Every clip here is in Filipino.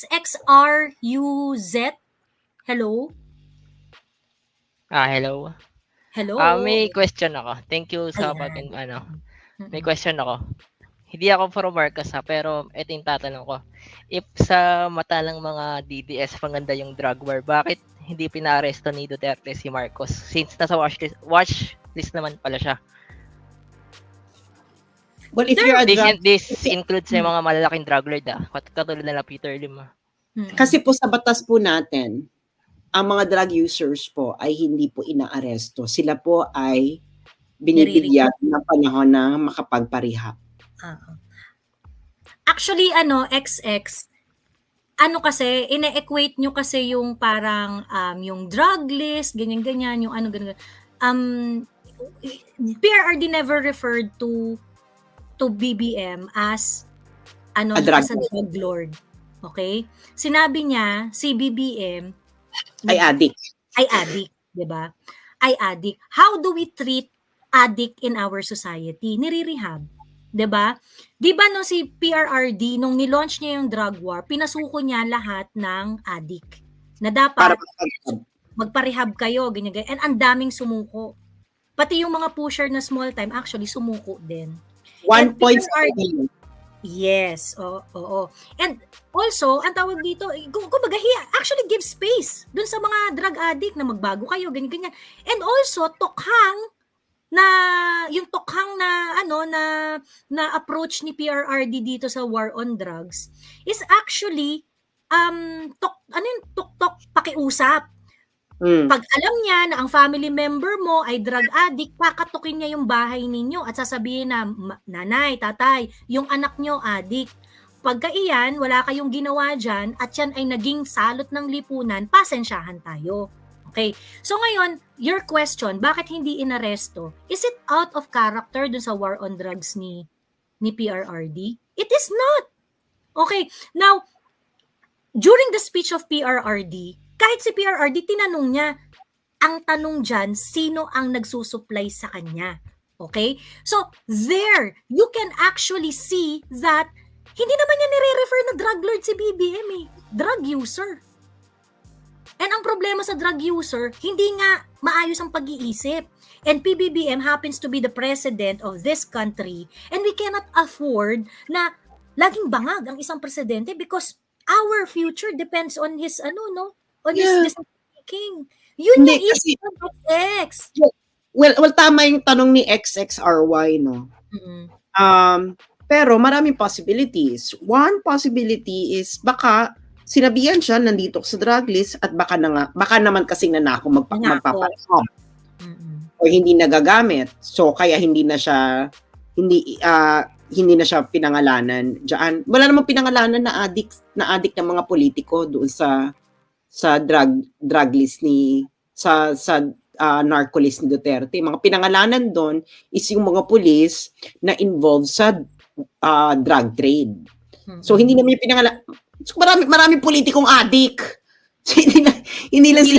XXRUZ. Hello? Hello. Hello? May question ako. Thank you sa Ayan. may Mm. question ako. Hindi ako pro Marcos pero ito yung tatanong ko. If sa mata ng mga DDS maganda yung drug war, bakit hindi pinaaresto ni Duterte si Marcos? Since nasa watch list naman pala siya. Well, if you're a drug... This includes yung mga malalaking drug lord katulad nila Peter Lim. Kasi po sa batas po natin, ang mga drug users po ay hindi po inaaresto. Sila po ay binibigyan ng panahon na makapagparehab. Actually, XX, kasi, ine-equate nyo kasi yung parang, yung drug list, ganyan-ganyan, yung ganyan. PRRD never referred to BBM as A drug as a drug lord. Okay? Sinabi niya, si BBM ay addict. Ay addict, 'di ba? Ay addict. How do we treat addict in our society? Nire-rehab, 'di ba? 'Di ba nung si PRRD nung ni-launch niya yung drug war, pinasuko niya lahat ng addict na dapat magpa-rehab kayo, ganyan ganyan. And ang daming sumuko. Pati yung mga pusher na small time actually sumuko din. 1.5 million. Yes, oo. And also, ang tawag dito, kumbaga, he actually gives space dun sa mga drug addict na magbago kayo, ganyan-ganyan. And also, yung tokhang na approach ni PRRD dito sa war on drugs is actually, tok-tok, pakiusap. Pag alam niya na ang family member mo ay drug addict, kakatukin niya yung bahay ninyo at sasabihin na, nanay, tatay, yung anak nyo addict. Pagka iyan, wala kayong ginawa dyan at yan ay naging salot ng lipunan, pasensyahan tayo. Okay? So ngayon, your question, bakit hindi inaresto? Is it out of character dun sa war on drugs ni PRRD? It is not. Okay. Now, during the speech of PRRD, kahit si PRRD, tinanong niya, ang tanong dyan, sino ang nagsusupply sa kanya? Okay? So, there, you can actually see that hindi naman niya nire-refer na drug lord si BBM drug user. And ang problema sa drug user, hindi nga maayos ang pag-iisip. And PBBM happens to be the president of this country and we cannot afford na laging bangag ang isang presidente because our future depends on his on his decision making. Yun yung issue ng XX. Well, tama yung tanong ni XXRY, no? Pero maraming possibilities. One possibility is baka sinabihan siya nandito sa drug list at baka naman kasing nanako magpaparehab. O hindi nagagamit. So kaya hindi na siya pinangalanan diyan. Wala namang pinangalanan na addict ng mga politiko doon sa drug list ni sa narco list ni Duterte. Mga pinangalanan doon is yung mga pulis na involved sa drug trade. So hindi naman yung pinangalanan. So, maraming politikong addict. So, hindi lang si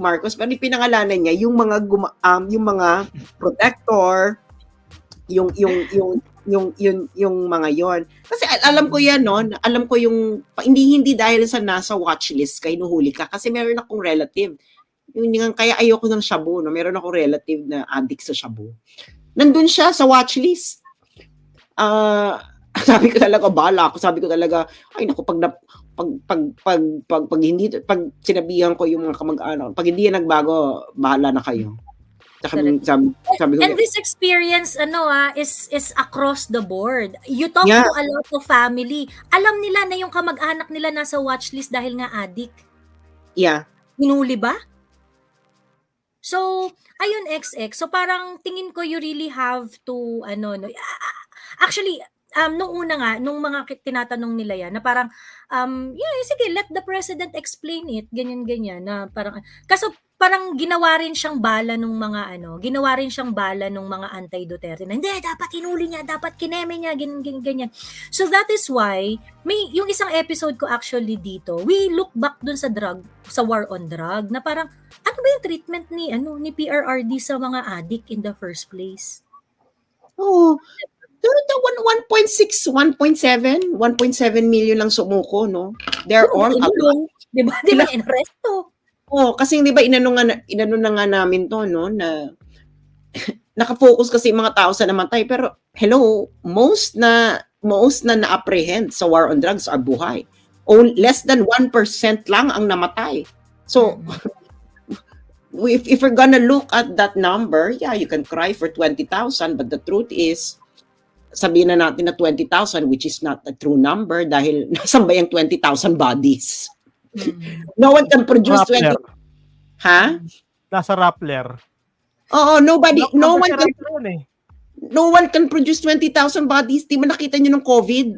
Marcos, pero pinangalanan niya yung mga protector, yung mga yon. Kasi alam ko yan, no? Alam ko yung hindi dahil sa nasa watchlist kay nuhuli ka kasi meron akong relative. Yung kaya ayoko ng shabu, no? Meron akong relative na addict sa shabu. Nandun siya sa watchlist. Sabi ko talaga, bahala ako. Sabi ko talaga, ay naku, pag sinabihan ko yung mga kamag-anak, pag hindi yan nagbago, bahala na kayo. Sabi ko, and this experience is across the board. You talk to a lot of family. Alam nila na yung kamag-anak nila nasa watchlist dahil nga addict. Yeah. Hinuli ba? So, ayun XX. So parang tingin ko you really have to actually nung una nga nung mga tinatanong nila yan na parang sige, let the president explain it, ganyan na parang kaso parang ginawa rin siyang bala nung mga anti-Duterte na hindi, dapat hinuli niya, dapat kineme niya, ganyan. So that is why may yung isang episode ko actually dito, we look back dun sa war on drug na parang ano ba yung treatment ni PRRD sa mga addict in the first place? Oh, The 1.6, 1.7 million lang sumuko, no? They're all Inulong, di ba? Di ba inaresto? Oh, kasi di ba inano na nga namin to, no, na nakafocus kasi yung mga tao sa namatay, pero hello, most na na-apprehend sa war on drugs are buhay. Less than 1% lang ang namatay. So if we're gonna look at that number, yeah, you can cry for 20,000, but the truth is, sabihin na natin na 20,000, which is not a true number dahil nasan ba yung 20,000 bodies? No one can produce 20. Ha? Nasa Rappler. Oo, no one can produce 20,000 bodies. Di ba nakita nyo ng COVID?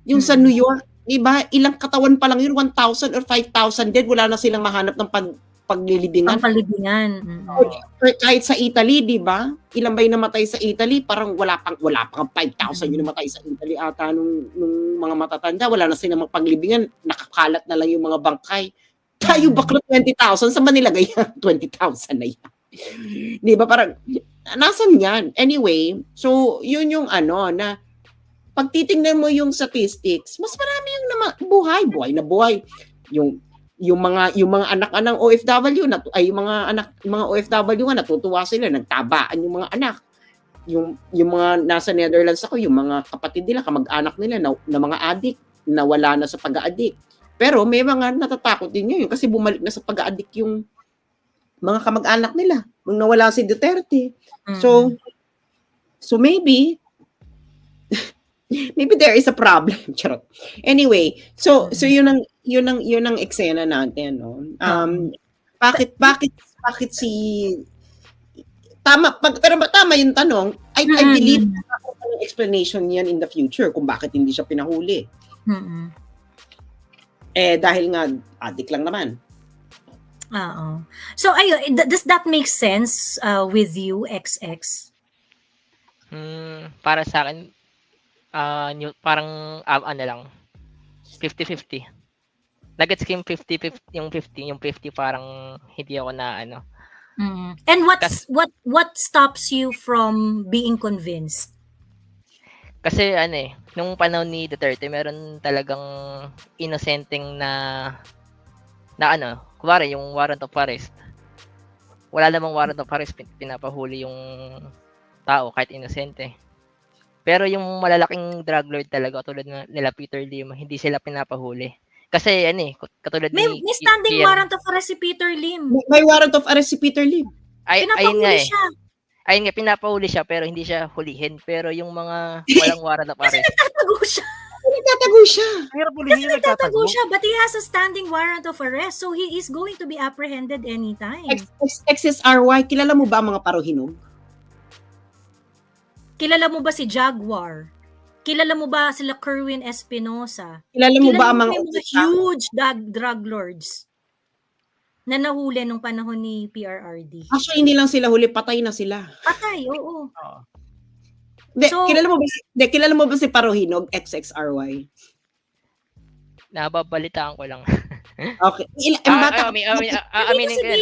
Yung sa New York, di ba? Ilang katawan pa lang yun, 1,000 or 5,000 dead. Wala na silang mahanap ng paglilibingan. Pampalibingan. Kahit sa Italy, di ba? Ilan ba yung namatay sa Italy? Parang wala pang 5,000 yung namatay sa Italy ata nung mga matatanda. Wala na silang paglibingan. Nakakalat na lang yung mga bangkay. Tayo bakla 20,000. Saan ba nilagay yan? 20,000 na yan. Di ba? Parang, nasan yan? Anyway, so, yun yung na pag titingnan mo yung statistics, mas marami yung buhay na buhay. Yung mga anak ng OFW yung mga OFW nga natutuwa sila, nagtabaan yung mga anak. Yung mga nasa Netherlands ako, yung mga kapatid nila, kamag-anak nila na mga adik na wala na sa pag-aadik. Pero may mga natatakot din ngayon kasi bumalik na sa pag-aadik yung mga kamag-anak nila nung nawala si Duterte. So maybe there is a problem. Charot. Anyway, so yun ang eksena natin, no. Bakit si pero tama yung tanong. I believe na explanation yan in the future kung bakit hindi siya pinahuli. Dahil nga adik lang naman. Oo. So ayun, does that make sense with you, XX? Para sa akin, parang lang, 50-50. Nagets ko yung 50-50, yung 50 parang hindi ako na And what stops you from being convinced? Kasi nung panahon ni Duterte, meron talagang inosenteng na kunwari yung warrant of arrest. Wala namang warrant of arrest, pinapahuli yung tao kahit inosente. Pero yung malalaking drug lord talaga, tulad nila Peter Lim, hindi sila pinapahuli. Kasi katulad may standing warrant of arrest si Peter Lim. May warrant of arrest si Peter Lim. Pinapahuli siya. Ayun nga, pinapahuli siya pero hindi siya hulihin. Pero yung mga walang warrant of arrest. Nagtatago siya. Nagtatago siya, but he has a standing warrant of arrest, so he is going to be apprehended anytime. XSRY, kilala mo ba ang mga paruhinog? Kilala mo ba si Jaguar? Kilala mo ba sila Kerwin Espinosa? Kilala mo ba ang mga huge drug lords na nahuli nung panahon ni PRRD? Actually, hindi lang sila huli, patay na sila. Patay, oo. Kilala mo ba si Paruhinog, XXRY? Nababalitaan ko lang. Okay. Aminin ko yan.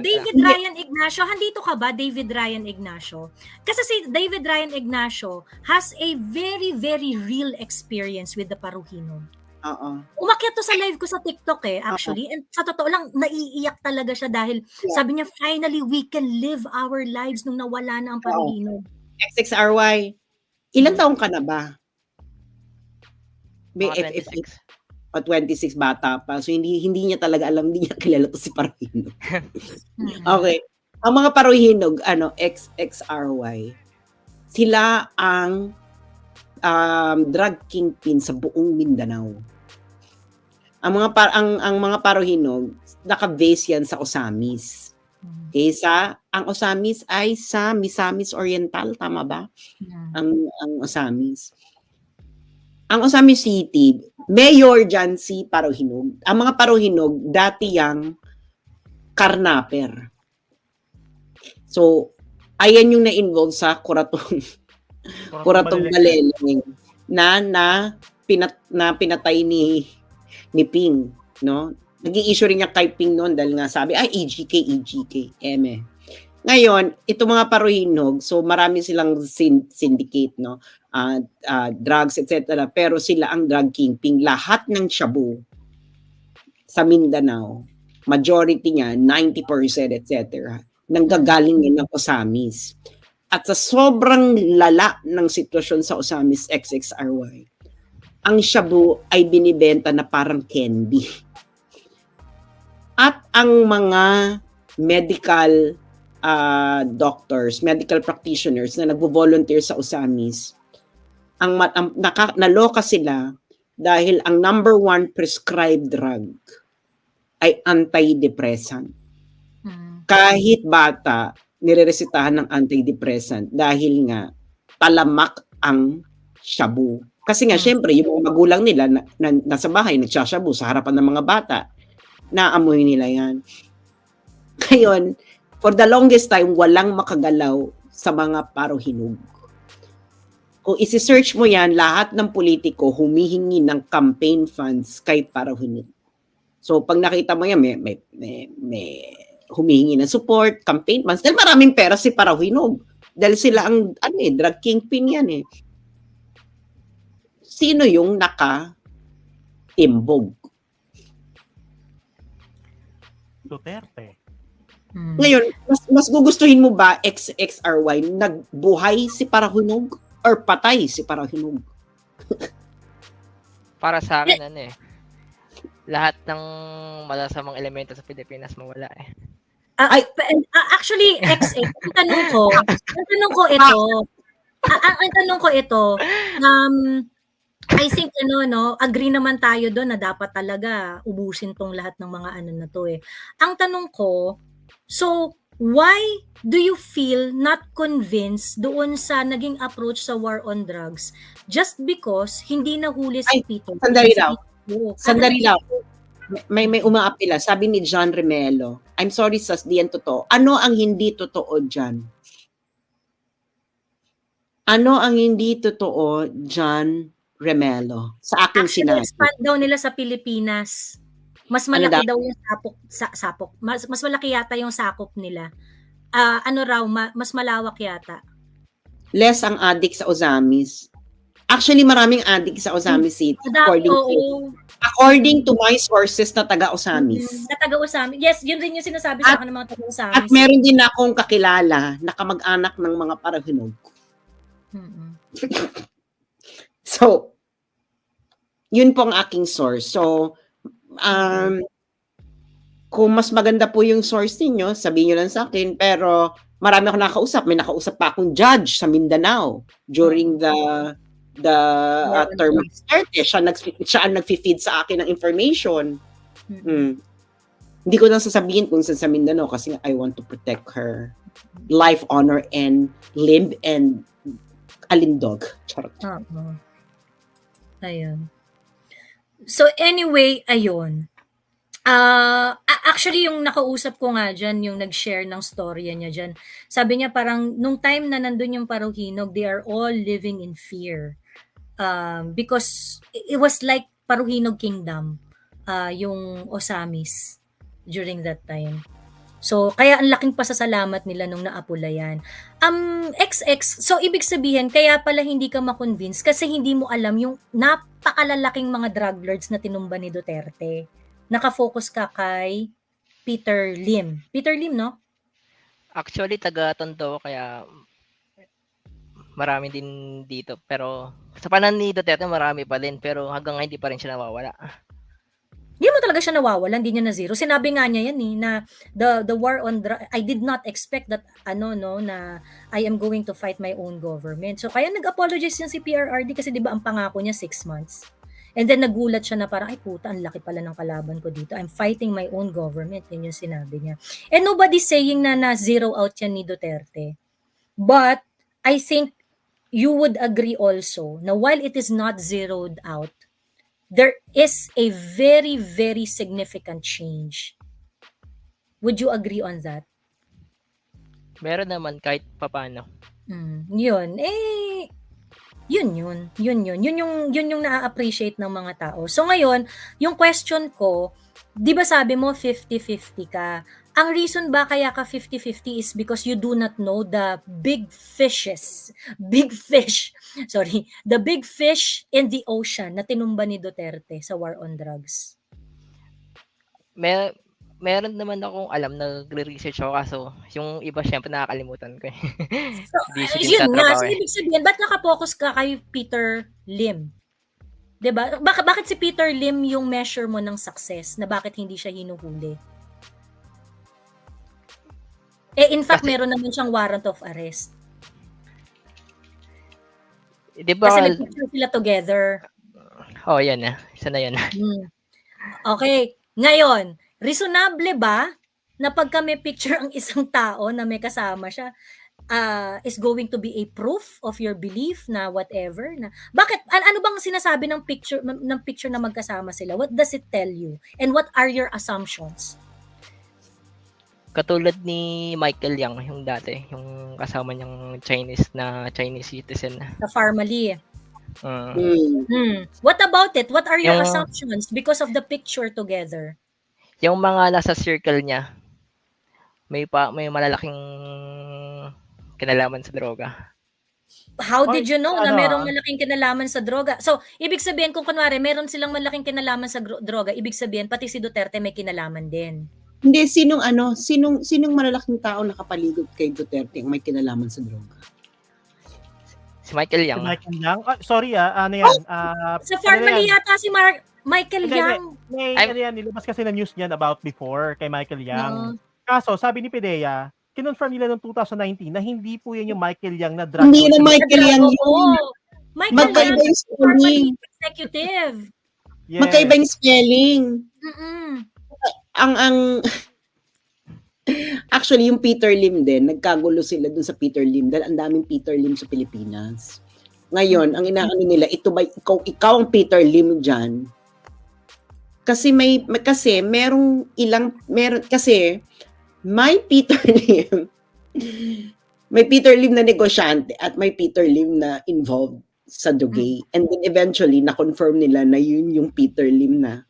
David Ryan Ignacio, handito ka ba, David Ryan Ignacio? Kasi si David Ryan Ignacio has a very, very real experience with the Paruhinog. Umakyat to sa live ko sa TikTok actually. And sa totoo lang, naiiyak talaga siya dahil sabi niya, finally, we can live our lives nung nawala na ang Paruhinog. XXRY, ilan taong ka na ba? 26. 26 bata pa. So hindi niya talaga alam, hindi niya kilala to si Paruhinog. Okay. Ang mga Paruhinog, XXRY, sila ang drug kingpin sa buong Mindanao. Ang mga Paruhinog, naka-base yan sa Osamis. Okay, ang Osamis ay sa Misamis Oriental, tama ba? Ang Osamis. Ang Osamis City, mayor dyan si Paruhinog. Ang mga Paruhinog, dati yang karnaper. So, ayan yung na-involve sa Kuratong Baleleng na pinatay ni Ping, no? Nag-i-issue rin niya kay Ping noon dahil nga sabi, EGK, Ngayon, itong mga Paruhinog, so marami silang syndicate, no? drugs, etc. Pero sila ang drug kingpin. Lahat ng shabu sa Mindanao, majority niya, 90%, etc., nanggagaling yan ng Osamis. At sa sobrang lala ng sitwasyon sa Osamis XXRY, ang shabu ay binibenta na parang candy. At ang mga medical doctors, medical practitioners na nagvo-volunteer sa Osamis, naloka sila dahil ang number 1 prescribed drug ay antidepressant. Kahit bata, nireresetahan ng antidepressant dahil nga talamak ang shabu. Kasi nga, syempre, yung mga magulang nila nasa bahay, nagsashabu sa harapan ng mga bata, naamoy nila yan. Ngayon, for the longest time, walang makagalaw sa mga parohinog. Kung isi-search mo yan, lahat ng politiko humihingi ng campaign funds kahit parohinog. So, pag nakita mo yan, may humihingi ng support, campaign funds, dahil maraming pera si parohinog. Dahil sila ang drug kingpin yan eh. Sino yung naka-timbog? Duterte. Ngayon, mas gugustuhin mo ba XXRY nagbuhay si Parahinog or patay si Parahinog? Para sa akin, lahat ng malasamang elemento sa Pilipinas mawala eh. Actually, XX, ang tanong ko ito, I think agree naman tayo doon na dapat talaga ubusin tong lahat ng mga na to eh. Ang tanong ko, so why do you feel not convinced doon sa naging approach sa war on drugs just because hindi nahuli si Peter? Sandali daw. May umaapila. Sabi ni John Remelo, I'm sorry sa diyan totoo. Ano ang hindi totoo dyan? Ano ang hindi totoo, John Remelo? Sa aking sinabi. Expand daw nila sa Pilipinas. Mas malaki daw yung sapok. Mas malaki yata yung sakop nila. Mas malawak yata. Less ang addict sa Osamis. Actually, maraming addict sa Osamis City. According to my sources na taga-Osamis. Na taga-Osamis. Yes, yun rin yung sinasabi sa akin ng mga taga-Osamis. At meron din akong kakilala na kamag-anak ng mga Parahinog. So, yun po ang aking source. So, kung mas maganda po yung source niyo, sabihin niyo lang sa akin. Pero marami ako nakausap. May nakausap pa akong judge sa Mindanao during the term of Duterte. Siya ang nag-feed sa akin ng information. Hindi ko lang sasabihin kung saan sa Mindanao kasi I want to protect her life, honor, and limb and alindog. Charot. Ayun. So anyway, ayun. Actually, yung nakausap ko nga dyan, yung nag-share ng storya niya dyan, sabi niya parang nung time na nandun yung Paruhinog, they are all living in fear. Because it was like Paruhinog Kingdom, yung Osamis during that time. So, kaya ang laking pasasalamat nila nung naapula yan. XX, so ibig sabihin, kaya pala hindi ka ma-convince kasi hindi mo alam yung napakalalaking mga drug lords na tinumba ni Duterte. Nakafocus ka kay Peter Lim. Peter Lim, no? Actually, taga-Tondo, kaya marami din dito. Pero sa panahon ni Duterte, marami pa din. Pero hanggang ngayon, hindi pa rin siya nawawala. Hindi mo talaga siya nawawala, hindi niya na zero. Sinabi nga niya yan na the war on drugs, I did not expect that na I am going to fight my own government. So kaya nag-apologize yan si PRRD kasi 'di ba ang pangako niya 6 months. And then nagulat siya na parang ay puta, ang laki pala ng kalaban ko dito. I'm fighting my own government, yun yung sinabi niya. And nobody's saying na zero out yan ni Duterte. But I think you would agree also na while it is not zeroed out, there is a very, very significant change. Would you agree on that? Meron naman kahit papano. Yun. Yun yung na-appreciate ng mga tao. So ngayon, yung question ko, 'di ba sabi mo 50-50 ka? Ang reason ba kaya ka 50-50 is because you do not know the big fish, the big fish in the ocean na tinumba ni Duterte sa war on drugs. Meron naman akong alam, nagre-research ako kaso yung iba syempre nakakalimutan ko. So, Busy din yun sa nga, trabaho so ibig sabihin, ba't nakapokus ka kay Peter Lim? 'Di ba? Bakit si Peter Lim yung measure mo ng success na bakit hindi siya hinuhuli? In fact, meron naman siyang warrant of arrest. Di ba? Kasi nag-picture sila together. Yan na. Isa na yan. Okay. Ngayon, reasonable ba na pagka may picture ang isang tao na may kasama siya, is going to be a proof of your belief na whatever? Na bakit? Ano bang sinasabi ng picture na magkasama sila? What does it tell you? And what are your assumptions? Katulad ni Michael Yang, yung dati, yung kasama niyang Chinese citizen. Sa Farmally. Mm. What about it? What are your Yung- assumptions because of the picture together? Yung mga nasa circle niya, may malalaking kinalaman sa droga. How did you know na ano, merong malaking kinalaman sa droga? So, ibig sabihin, kung kunwari, meron silang malaking kinalaman sa droga, ibig sabihin, pati si Duterte may kinalaman din. Hindi, sinong malalaking tao nakapaligid kay Duterte ang may kinalaman sa droga? Si Michael Si Yang. Michael Yang. Sorry ano yan? Sa Farmally yata si Michael Hindi, Yang. Ano yan, nilabas kasi na news niyan about before kay Michael Yang. No. Kaso, sabi ni Pidea, kinonfirm nila noong 2019 na hindi po yan yung Michael Yang na drug Hindi na lord. Michael Yang yun. Oo. Michael Magkaiba Yang, yung spelling. Farmally executive. Yes. Magkaiba yung spelling. Mm-mm. Actually, yung Peter Lim din, nagkagulo sila dun sa Peter Lim dahil ang daming Peter Lim sa Pilipinas. Ngayon, ang inaano nila, ito ba, ikaw ang Peter Lim dyan? Kasi may Peter Lim, may Peter Lim na negosyante at may Peter Lim na involved sa Dugay. And then eventually, na-confirm nila na yun yung Peter Lim na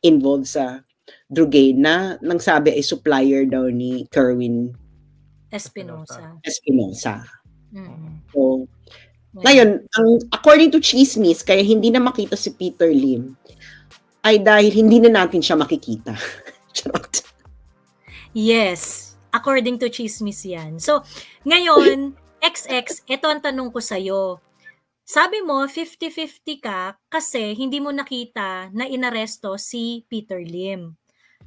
involved sa Drugay na nang sabi ay supplier daw ni Kerwin Espinosa. So, ngayon, according to Chismis, kaya hindi na makita si Peter Lim ay dahil hindi na natin siya makikita. Charot. Yes, according to Chismis yan. So, ngayon, XX, ito ang tanong ko sa'yo. Sabi mo, 50-50 ka kasi hindi mo nakita na inaresto si Peter Lim.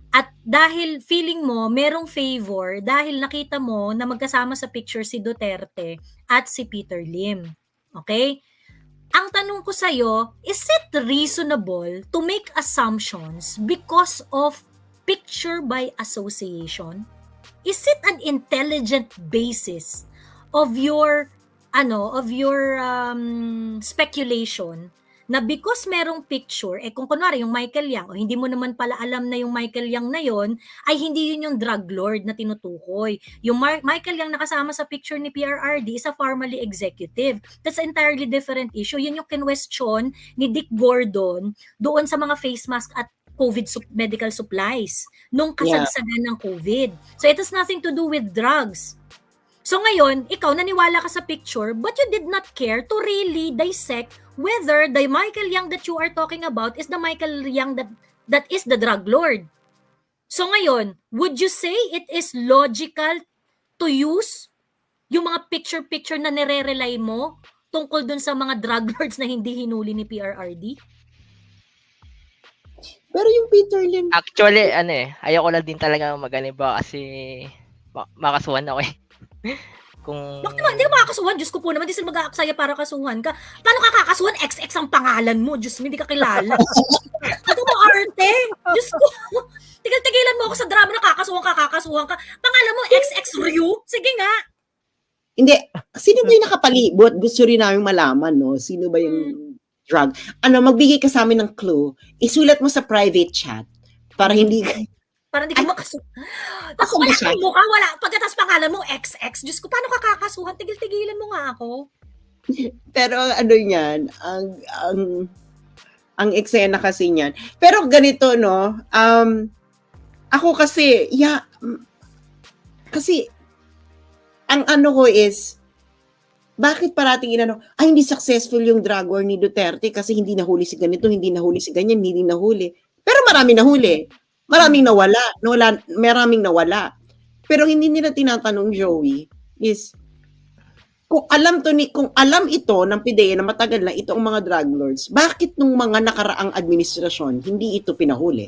At dahil feeling mo, merong favor dahil nakita mo na magkasama sa picture si Duterte at si Peter Lim. Okay? Ang tanong ko sa'yo, is it reasonable to make assumptions because of picture by association? Is it an intelligent basis of your speculation na because merong picture, kung kunwari yung Michael Yang, o hindi mo naman pala alam na yung Michael Yang na yon, ay hindi yun yung drug lord na tinutukoy. Yung Michael Yang nakasama sa picture ni PRRD is a Farmally executive. That's an entirely different issue. Yun yung kinwestiyon ni Dick Gordon doon sa mga face mask at COVID medical supplies nung kasagsagan ng COVID. So it has nothing to do with drugs. So ngayon, ikaw naniwala ka sa picture but you did not care to really dissect whether the Michael Yang that you are talking about is the Michael Yang that is the drug lord. So ngayon, would you say it is logical to use yung mga picture-picture na nire-rely mo tungkol dun sa mga drug lords na hindi hinuli ni PRRD? Pero yung Peter Lim, Actually, ayoko lang din talaga mag-aniba kasi makasuhan ako eh. Kung Bakit naman? Hindi ka makakasuhan. Diyos ko po naman. Di sila mag-aaksaya para kasuhan ka. Paano ka kakasuhan? XX ang pangalan mo. Diyos mo, hindi ka kilala. Ito mo, arte. Diyos ko. Tigil-tigilan mo ako sa drama na kakasuhan ka. Pangalan mo, XX Ryu. Sige nga. hindi, sino ba yung nakapalibot? Gusto rin namin malaman, no? Sino ba yung drug? Magbigay ka sa amin ng clue. Isulat mo sa private chat para hindi Parang di ka makasuhan. Tapos Ako ba wala siya? kang mukha, wala. Pagkatas pangalan mo, XX. Diyos ko, paano ka kakasuhan? Tigil-tigilan mo nga ako. Pero yan, ang eksena kasi niyan. Pero ganito, no, Ako kasi, kasi, ang ano ko is, bakit parating hindi successful yung drug war ni Duterte kasi hindi nahuli si ganito, hindi nahuli si ganyan, hindi nahuli. Pero marami nahuli. Maraming nawala. Pero hindi nila tinatanong, Joey, is, kung alam ito ng PIDEA na matagal na ito ang mga drug lords, bakit nung mga nakaraang administrasyon, hindi ito pinahuli?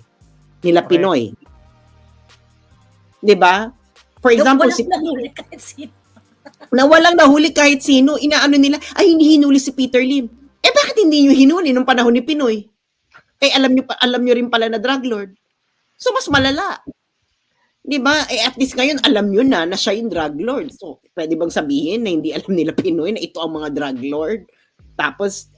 Nila Okay. Pinoy. 'Di ba? For example, Walang nahuli kahit sino. na walang nahuli kahit sino, inaano nila, ay hindi hinuli si Peter Lim. Bakit hindi nyo hinuli nung panahon ni Pinoy? Alam nyo rin pala na drug lord. So, mas malala. 'Di ba? At least ngayon, alam nyo na siya yung drug lord. So, pwede bang sabihin na hindi alam nila Pinoy na ito ang mga drug lord? Tapos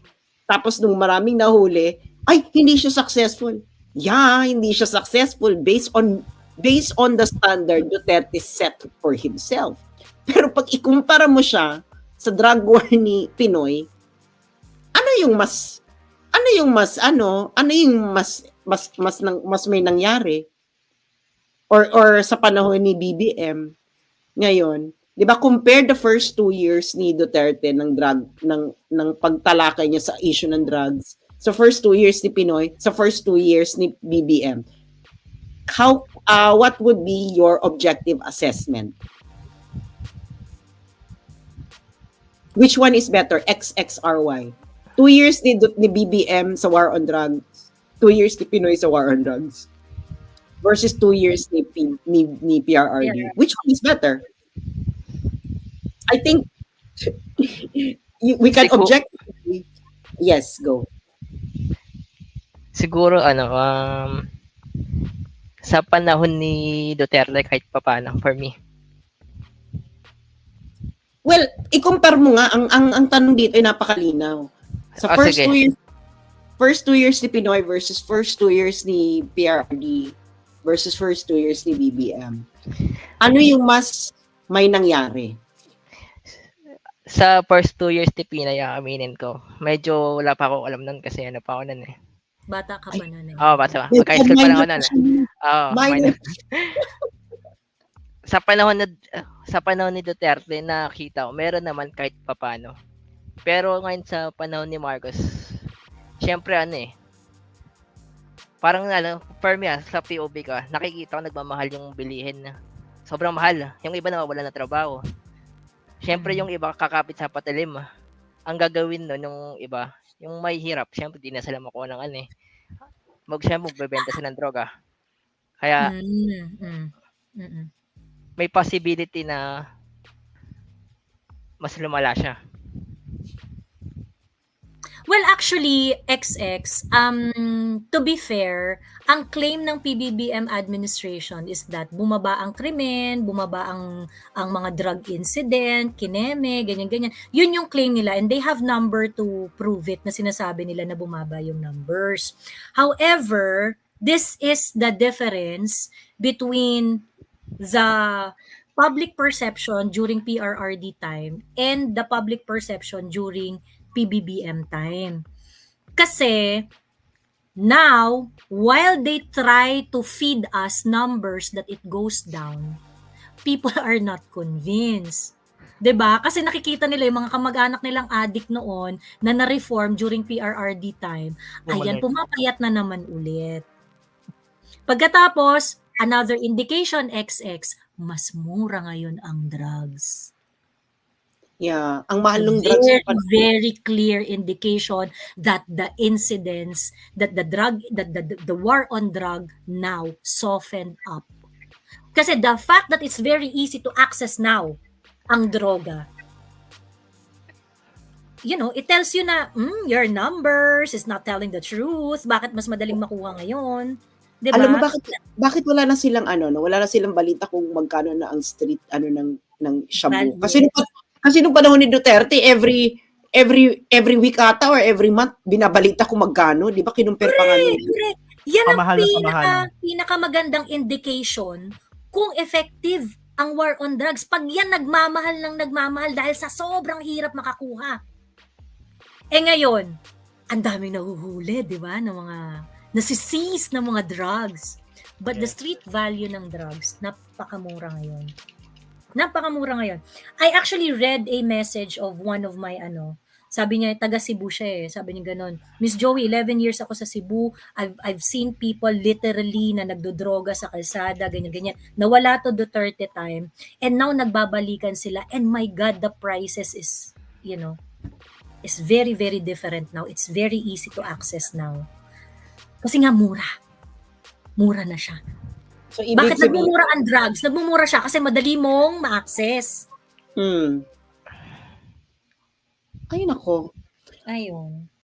nung maraming nahuli, ay, hindi siya successful. Yeah, hindi siya successful based on the standard Duterte set for himself. Pero pag ikumpara mo siya sa drug war ni Pinoy, ano yung mas may nangyari? Or sa panahon ni BBM ngayon, 'di ba, compare the first 2 years ni Duterte ng pagtalakay niya sa issue ng drugs, sa first 2 years ni Pinoy, sa first 2 years ni BBM. What would be your objective assessment? Which one is better? XXRY. 2 years ni BBM sa war on drugs, 2 years ni Pinoy sa war on drugs, versus 2 years ni PRRD. Which one is better? I think we can objectively. Yes, go. Siguro sa panahon ni Duterte kahit papaano for me. Well, i-compare mo nga ang tanong dito ay napakalinaw. Sa first Sige. 2 years ni Pinoy versus first 2 years ni PRD versus first 2 years ni BBM. Ano yung mas may nangyari? Sa first 2 years ni Pinay, aminin ko. Medyo wala pa ako alam nun kasi pa ako nun eh. Bata ka pa nun eh. Oo, basta. Magka-high school pa lang ako nun. Minor. Sa panahon ni Duterte, nakita ko, meron naman kahit papano. Pero ngayon sa panahon ni Marcos, syempre parang for me sa POV ka, nakikita ko nagmamahal yung bilihin na. Sobrang mahal. Yung iba nawawala ng trabaho. Syempre yung iba kakapit sa patalim. Ang gagawin nun yung iba, yung may hirap, syempre di na sila makuha ng magbebenta sila ng droga. Kaya may possibility na mas lumala siya. Well, actually, XX, to be fair, ang claim ng PBBM administration is that bumaba ang krimen, bumaba ang mga drug incident, kineme, ganyan-ganyan. Yun yung claim nila and they have number to prove it na sinasabi nila na bumaba yung numbers. However, this is the difference between the public perception during PRRD time and the public perception during PBBM time. Kasi now, while they try to feed us numbers that it goes down, people are not convinced. 'Di ba? Kasi nakikita nila yung mga kamag-anak nilang addict noon na na-reform during PRRD time. Ayan, pumapayat na naman ulit. Pagkatapos, another indication, XX, mas mura ngayon ang drugs. Yeah, ang mahal ng drugs. Very clear indication that the incidents, that the war on drug now softened up. Kasi the fact that it's very easy to access now ang droga, it tells you na your numbers is not telling the truth. Bakit mas madaling makuha ngayon? Diba? Alam mo bakit wala na silang wala na silang balita kung magkano na ang street ng shabu. Kasi nung panahon ni Duterte, every week ata or every month binabalita kung magkano, 'di ba? Kinumpare pa nga nila. Yan ang pinakamagandang indication kung effective ang war on drugs. Pag yan nagmamahal dahil sa sobrang hirap makakuha. Ngayon, ang daming nahuhuli, 'di ba? Ng mga nasiseize ng mga drugs. But the Yes. street value ng drugs, napakamura ngayon. Napakamura ngayon. I actually read a message of one of my sabi niya, taga Cebu siya eh. Sabi niya ganun, Miss Joey, 11 years ako sa Cebu. I've seen people literally na nagdodroga sa kalsada, ganyan-ganyan. Nawala to Duterte time. And now, nagbabalikan sila. And my God, the prices is, is very, very different now. It's very easy to access now. Kasi nga mura. Mura na siya. So, ibig Bakit sabihin, nagmumura ang drugs? Nagmumura siya kasi madali mong ma-access. Ay, nako. Ayun.